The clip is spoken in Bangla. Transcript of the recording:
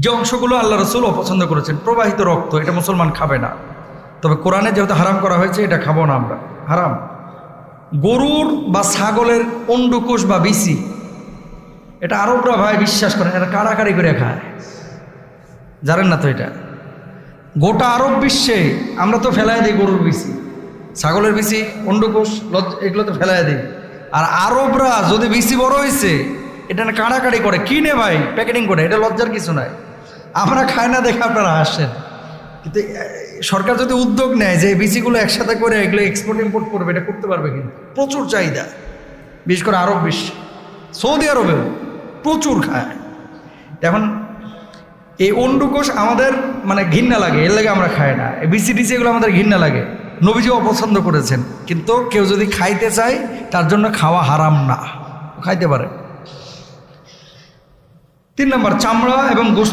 যে অংশগুলো আল্লাহ রসুল অপছন্দ করেছেন, প্রবাহিত রক্ত, এটা মুসলমান খাবে না। তবে কোরআনে যেহেতু হারাম করা হয়েছে, এটা খাবো না আমরা, হারাম। গরুর বা ছাগলের অন্ডুকোষ বা বিসি, এটা আরবরা ভাই বিশ্বাস করেন, এটা কাড়াকাড়ি করে খায়, জানেন না তো? এটা গোটা আরব বিশ্বে আমরা তো ফেলাই দিই গরুর বিসি, ছাগলের বিসি, অন্ডুকোষ, এগুলো তো ফেলাই দিই। আর আরবরা যদি বিসি বড় হয়েছে, এটা না কাড়াকাড়ি করে, কিনে ভাই প্যাকেটিং করে, এটা লজ্জার কিছু নাই। আমরা খাই না দেখে আপনারা আসেন, কিন্তু সরকার যদি উদ্যোগ নেয় যে বিসিগুলো একসাথে করে এগুলো এক্সপোর্ট ইম্পোর্ট করবে, এটা করতে পারবে। কিন্তু প্রচুর চাহিদা, বিশেষ করে আরব বিশ্ব, সৌদি আরবেও প্রচুর খায়। এখন এই অন্ডুকোষ আমাদের মানে ঘৃণা লাগে, এর লাগে আমরা খাই না। এই বিসি টিসি এগুলো আমাদের ঘৃণা লাগে, নবীজিও অপছন্দ করেছেন। কিন্তু কেউ যদি খাইতে চায়, তার জন্য খাওয়া হারাম না, খাইতে পারে। 3 নম্বর, চামড়া এবং গোশত